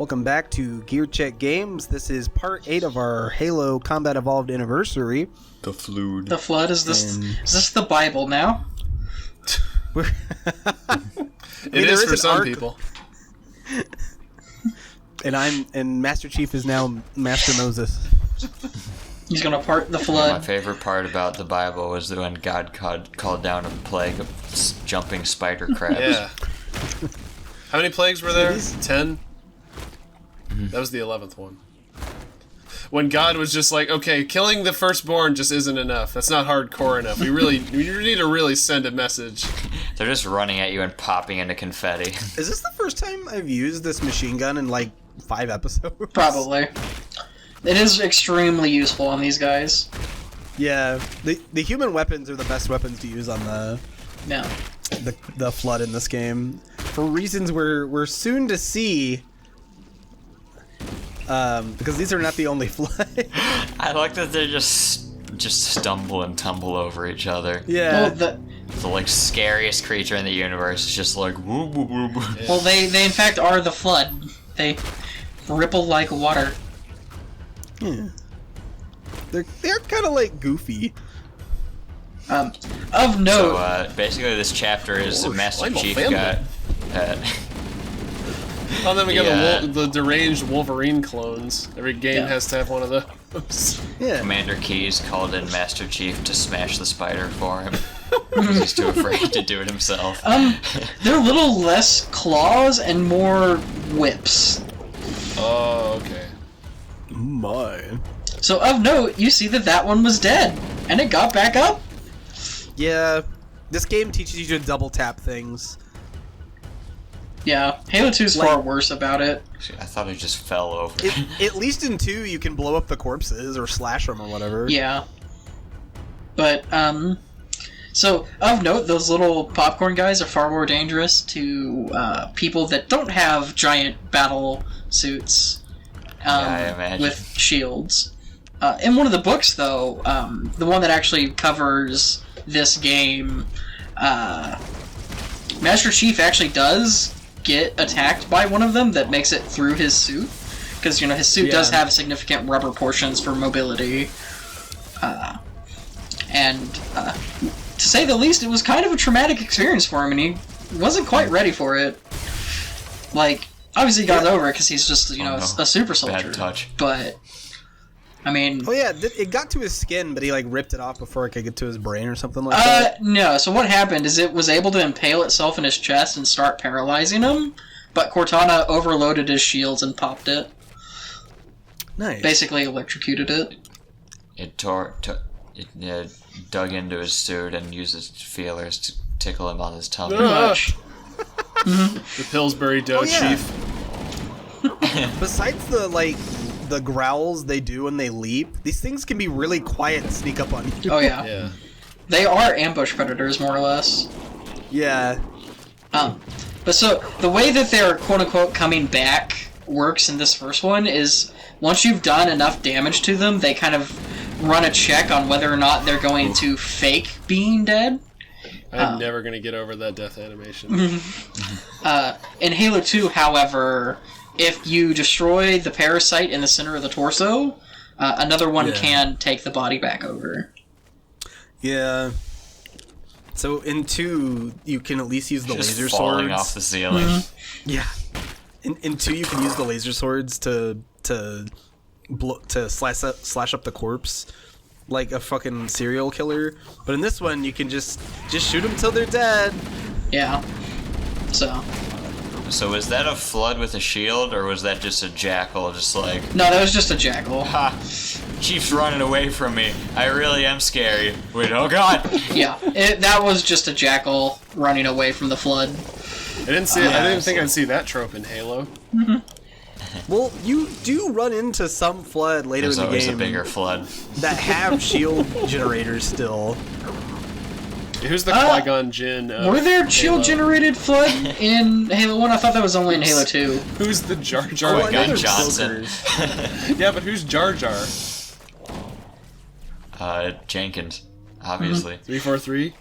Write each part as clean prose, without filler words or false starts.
Welcome back to Gear Check Games. This is part 8 of our Halo Combat Evolved anniversary. The Flood. The Flood, is this the Bible now? It is for some people. And Master Chief is now Master Moses. He's gonna part the flood. My favorite part about the Bible was when God called down a plague of jumping spider crabs. Yeah. How many plagues were there? 10? Mm-hmm. That was the 11th one. When God was just like, okay, killing the firstborn just isn't enough. That's not hardcore enough. We need to really send a message. They're just running at you and popping into confetti. Is this the first time I've used this machine gun in like 5 episodes? Probably. It is extremely useful on these guys. Yeah, the human weapons are the best weapons to use on the Flood in this game. For reasons we're soon to see. Because these are not the only Flood. I like that they're just stumble and tumble over each other. Yeah. Well, the like scariest creature in the universe is just like woo woo woo woo. Well, they in fact are the Flood. They ripple like water. Yeah. They're kind of like goofy. Of note. So basically, this chapter is Master Chief family. got. Oh, then we got the deranged Wolverine clones. Every game has to have one of those. Yeah. Commander Keyes called in Master Chief to smash the spider for him. He's too afraid to do it himself. They're a little less claws and more whips. Oh, okay. My. So of note, you see that one was dead, and it got back up. Yeah. This game teaches you to double tap things. Yeah, Halo 2 is far worse about it. I thought he just fell over. At least in 2, you can blow up the corpses or slash them or whatever. Yeah. But, so, of note, those little popcorn guys are far more dangerous to people that don't have giant battle suits I imagine. with shields. In one of the books, though, the one that actually covers this game, Master Chief actually does get attacked by one of them that makes it through his suit. Because, his suit does have significant rubber portions for mobility. And to say the least, it was kind of a traumatic experience for him, and he wasn't quite ready for it. Like, obviously he got over it because he's just, a super soldier. Bad touch. But, I mean... Oh yeah, it got to his skin, but he ripped it off before it could get to his brain or something like that? No. So what happened is it was able to impale itself in his chest and start paralyzing him, but Cortana overloaded his shields and popped it. Nice. Basically electrocuted it. It dug into his suit and used its feelers to tickle him on his tummy. Pretty much. The Pillsbury Dough Chief. Besides the growls they do when they leap, these things can be really quiet and sneak up on you. Oh, yeah. Yeah. They are ambush predators, more or less. Yeah. But so, the way that they're quote-unquote coming back works in this first one is once you've done enough damage to them, they kind of run a check on whether or not they're going to fake being dead. I'm never going to get over that death animation. In Halo 2, however, if you destroy the parasite in the center of the torso, another one can take the body back over. Yeah. So in 2, you can at least use the Just laser falling swords. off the ceiling. Mm-hmm. Yeah. In 2, you can use the laser swords to slash up the corpse like a fucking serial killer. But in this one, you can just shoot them till they're dead. Yeah. So was that a Flood with a shield, or was that just a jackal just like... No, that was just a jackal. Ha! Chief's running away from me. I really am scary. Wait, oh god! Yeah, that was just a jackal running away from the Flood. I didn't think I'd see that trope in Halo. Well, you do run into some Flood later There's in the always game a bigger Flood. that have shield generators still. Who's the Qui-Gon Jinn? Were there shield-generated Flood in Halo 1? I thought that was only in Halo 2. Who's the Jar Jar? Oh, I know Qui-Gon there's Johnson. cloakers. Yeah, but who's Jar Jar? Jenkins, obviously. 343?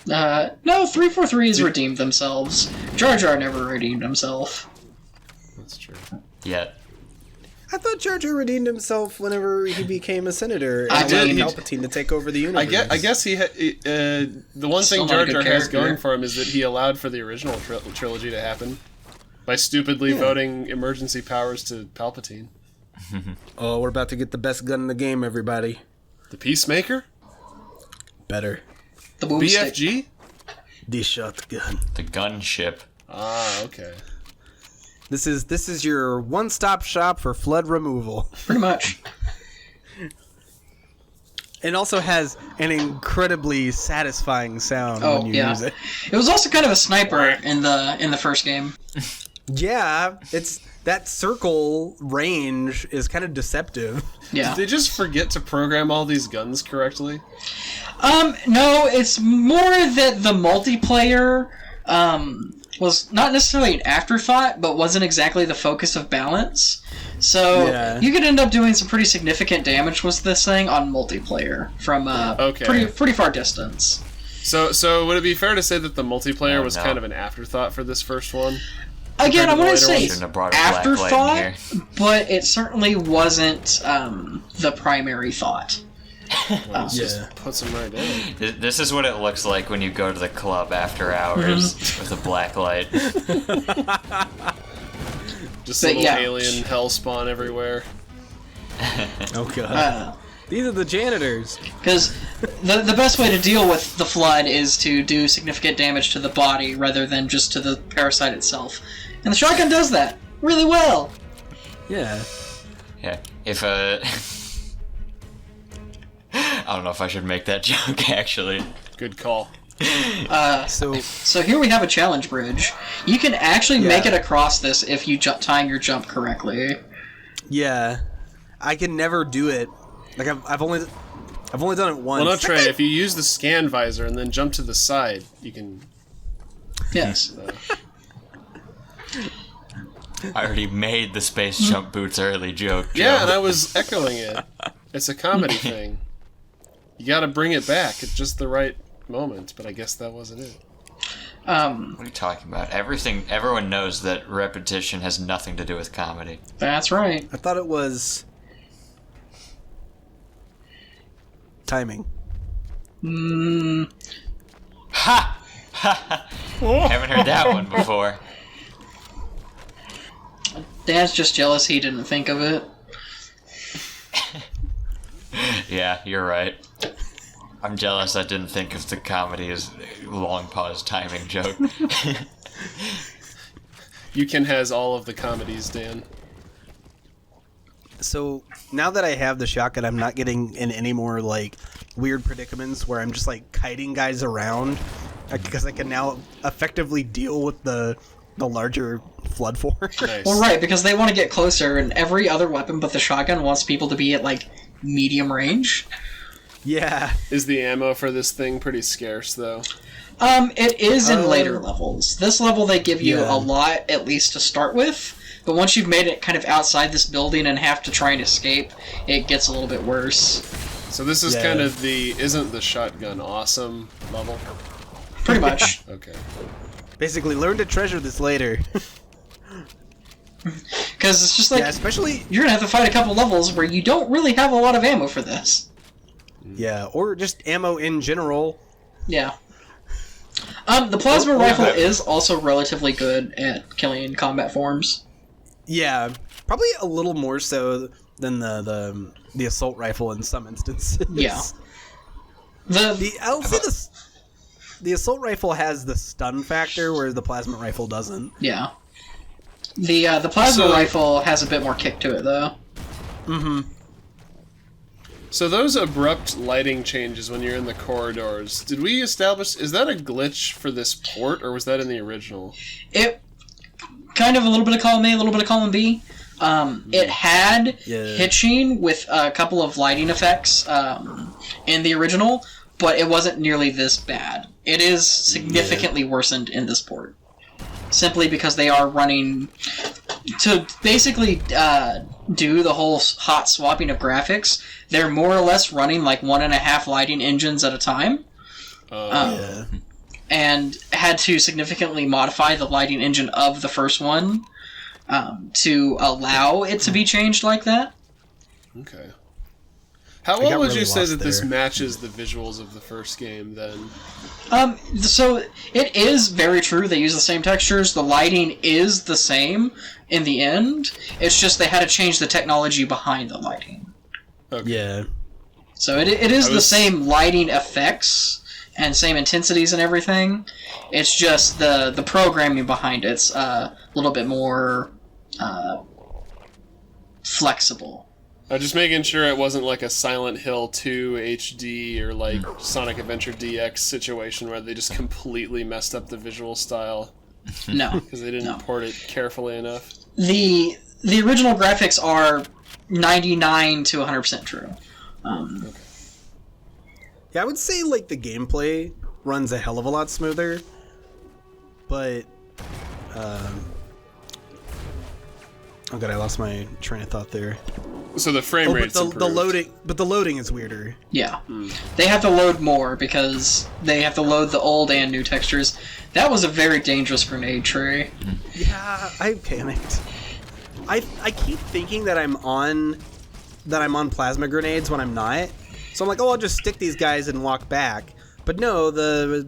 No, 343 has redeemed themselves. Jar Jar never redeemed himself. That's true. Yet. I thought Jar Jar redeemed himself whenever he became a senator and I allowed did. Palpatine to take over the universe. I guess the one Still thing not a Jar good Jar has character. going for him is that he allowed for the original trilogy to happen by stupidly voting emergency powers to Palpatine. Oh, we're about to get the best gun in the game, everybody. The Peacemaker? Better. The boomstick. BFG? The shotgun. The gunship. Ah, okay. This is your one-stop shop for flood removal. Pretty much. It also has an incredibly satisfying sound Oh when you yeah. use it. It was also kind of a sniper in the first game. Yeah, it's that circle range is kind of deceptive. Yeah. Did they just forget to program all these guns correctly? No, it's more that the multiplayer was not necessarily an afterthought, but wasn't exactly the focus of balance. So Yeah. you could end up doing some pretty significant damage with this thing on multiplayer from Okay. pretty far distance. So would it be fair to say that the multiplayer Oh, was no. kind of an afterthought for this first one? Again, I to the wouldn't later say ones? Shouldn't have brought a black light in afterthought, here. but it certainly wasn't the primary thought. Well, let's Yeah. just put some right in. This is what it looks like when you go to the club after hours with a black light. Just But little yeah. alien hell spawn everywhere. Oh god. These are the janitors. Because the best way to deal with the flood is to do significant damage to the body rather than just to the parasite itself. And the shotgun does that really well. Yeah. Yeah. If I don't know if I should make that joke, actually. Good call. So here we have a challenge bridge. You can actually make it across this if you time your jump correctly. Yeah. I can never do it. Like I've only done it once. Well, no, Trey, if you use the scan visor and then jump to the side, you can... Yes. I already made the space jump boots early joke. Yeah, Joe. and I was echoing it. It's a comedy thing. You gotta bring it back at just the right moment, but I guess that wasn't it. What are you talking about? Everyone knows that repetition has nothing to do with comedy. That's right. I thought it was timing. Ha! Haven't heard that one before. Dan's just jealous he didn't think of it. Yeah, you're right. I'm jealous I didn't think of the comedy as long pause timing joke. You can has all of the comedies, Dan. So now that I have the shotgun, I'm not getting in any more like weird predicaments where I'm just like kiting guys around because I can now effectively deal with the larger flood force. Nice. Well, right, because they want to get closer, and every other weapon but the shotgun wants people to be at, like, medium range. Yeah. Is the ammo for this thing pretty scarce, though? It is in later levels. This level they give you Yeah. a lot, at least to start with, but once you've made it kind of outside this building and have to try and escape, it gets a little bit worse. So this is Yeah. kind of the isn't the shotgun awesome level? Pretty much. Okay. Basically, learn to treasure this later. Because it's just like, Yeah, especially you're going to have to fight a couple levels where you don't really have a lot of ammo for this. yeah, or just ammo in general. Yeah. The plasma rifle is also relatively good at killing in combat forms. Yeah, probably a little more so than the assault rifle in some instances. Yeah. I'll say this. The assault rifle has the stun factor, whereas the plasma rifle doesn't. Yeah. The plasma rifle has a bit more kick to it, though. Mm-hmm. So those abrupt lighting changes when you're in the corridors, did we establish, is that a glitch for this port, or was that in the original? It kind of a little bit of column A, a little bit of column B. It had hitching with a couple of lighting effects in the original, but it wasn't nearly this bad. It is significantly worsened in this port. Simply because they are running... To basically do the whole hot swapping of graphics, they're more or less running like 1.5 lighting engines at a time. And had to significantly modify the lighting engine of the first one to allow it to be changed like that. Okay. How got well would really you say lost that this there. matches the visuals of the first game, then? So it is very true. They use the same textures. The lighting is the same in the end. It's just they had to change the technology behind the lighting. Okay. Yeah. So it is the same lighting effects and same intensities and everything. It's just the programming behind it's a little bit more flexible. I'm just making sure it wasn't like a Silent Hill 2 HD or like Sonic Adventure DX situation where they just completely messed up the visual style No. because they didn't port it carefully enough. The original graphics are 99 to 100% true. Yeah, I would say like the gameplay runs a hell of a lot smoother, but oh god, I lost my train of thought there. So the frame But rate's the improved. loading is weirder. Yeah. They have to load more because they have to load the old and new textures. That was a very dangerous grenade tree. Yeah, I panicked. I keep thinking that I'm on plasma grenades when I'm not. So I'm like, oh, I'll just stick these guys and walk back. But no, the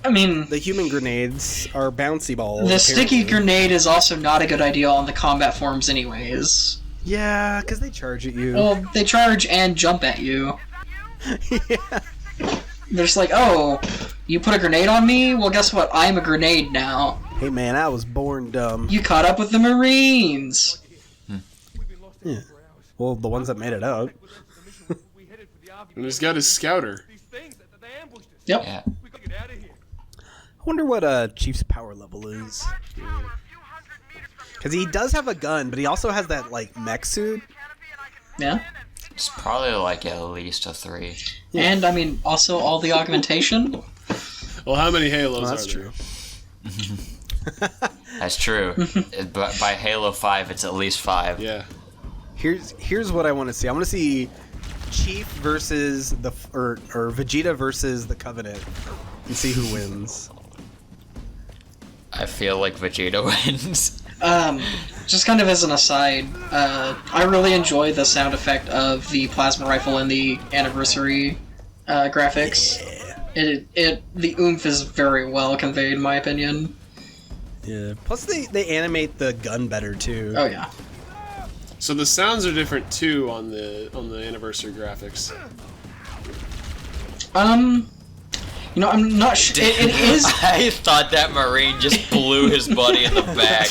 human grenades are bouncy balls. The sticky apparently. grenade is also not a good idea on the combat forms anyways. Yeah, because they charge at you. Well, they charge and jump at you. Yeah. They're just like, oh, you put a grenade on me? Well, guess what? I'm a grenade now. Hey man, I was born dumb. You caught up with the Marines. Yeah. Well, the ones that made it out. And he's got his scouter. Yep. Yeah. I wonder what Chief's power level is. Because he does have a gun, but he also has that like mech suit. Yeah. It's probably like at least a 3. Yeah. And, also all the augmentation. Well, how many Halos That's are there? true. That's true. But by Halo 5, it's at least 5. Yeah. Here's what I want to see. I want to see Chief versus or Vegeta versus the Covenant, and see who wins. I feel like Vegeta wins. Just kind of as an aside, I really enjoy the sound effect of the plasma rifle in the anniversary graphics. Yeah. The oomph is very well conveyed, in my opinion. Yeah. Plus they animate the gun better too. Oh yeah. So the sounds are different too on the anniversary graphics. I'm not sure. It is. I thought that Marine just blew his buddy in the back.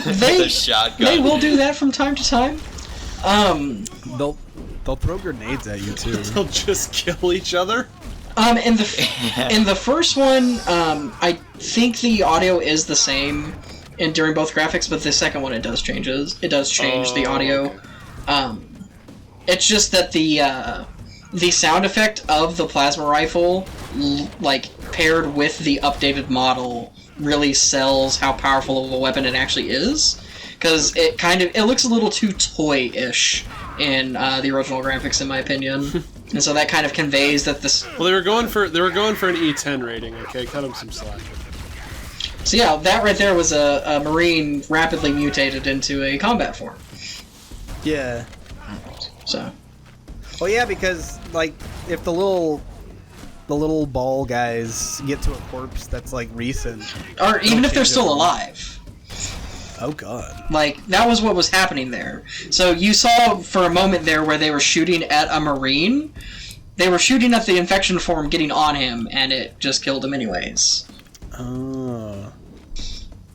with a shotgun. They will do that from time to time. They'll throw grenades at you too. They'll just kill each other. In the first one, I think the audio is the same during both graphics, but the second one it does change the audio. Okay. It's just that the sound effect of the plasma rifle, like paired with the updated model, really sells how powerful of a weapon it actually is. Because it looks a little too toy-ish in the original graphics, in my opinion, and so that kind of conveys that this. Well, they were going for an E10 rating. Okay, cut them some slack. So yeah, that right there was a Marine rapidly mutated into a combat form. Yeah. So. Oh yeah, because like if the little ball guys get to a corpse that's like recent, Or even if they're change still it. alive. Oh god. Like, that was what was happening there. So you saw for a moment there where they were shooting at a Marine. They were shooting at the infection form getting on him, and it just killed him anyways. Oh.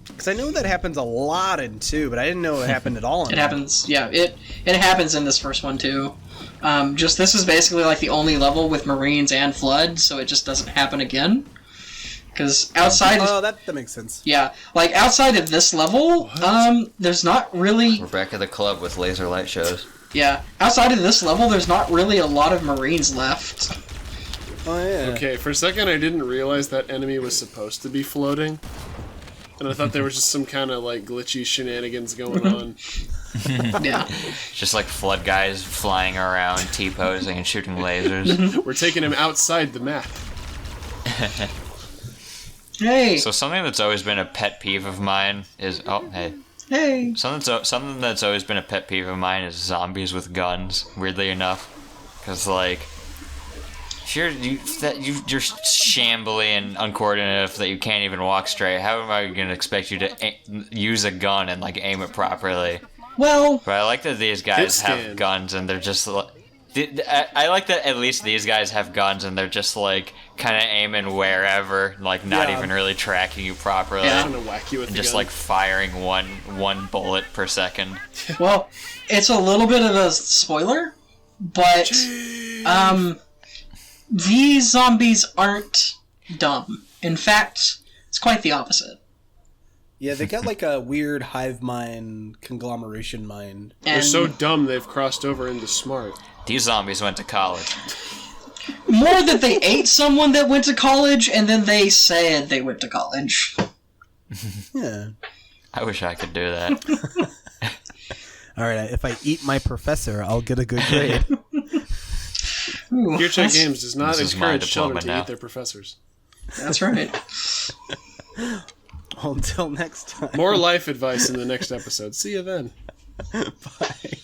Because I know that happens a lot in 2, but I didn't know it happened at all in It happens, yeah, it happens in this first one too. Just this is basically like the only level with Marines and Flood, so it just doesn't happen again. Because outside... Oh, that makes sense. Yeah, like outside of this level, there's not really... We're back at the club with laser light shows. Yeah, outside of this level, there's not really a lot of Marines left. Oh yeah. Okay, for a second I didn't realize that enemy was supposed to be floating. And I thought there was just some kind of like glitchy shenanigans going on. Yeah. Just like flood guys flying around, T-posing and shooting lasers. We're taking him outside the map. Hey! So something that's always been a pet peeve of mine is... Oh, hey. Hey. Something that's always been a pet peeve of mine is zombies with guns. Weirdly enough, because like, if you're shambly and uncoordinated enough that you can't even walk straight, how am I gonna expect you to use a gun and like aim it properly? Well, but I like that these guys have guns and they're just like. I like that at least these guys have guns and they're just like kind of aiming wherever, like not even really tracking you properly. Yeah. Trying to whack you with and the just gun. like firing one bullet per second. Well, it's a little bit of a spoiler, but these zombies aren't dumb. In fact, it's quite the opposite. Yeah, they got like a weird hive mind, conglomeration mind. They're so dumb they've crossed over into smart. These zombies went to college. More that they ate someone that went to college, and then they said they went to college. Yeah. I wish I could do that. Alright, if I eat my professor, I'll get a good grade. Gear Check Games does not This is my encourage children to diploma eat their professors. That's right. Well, until next time. More life advice in the next episode. See you then. Bye.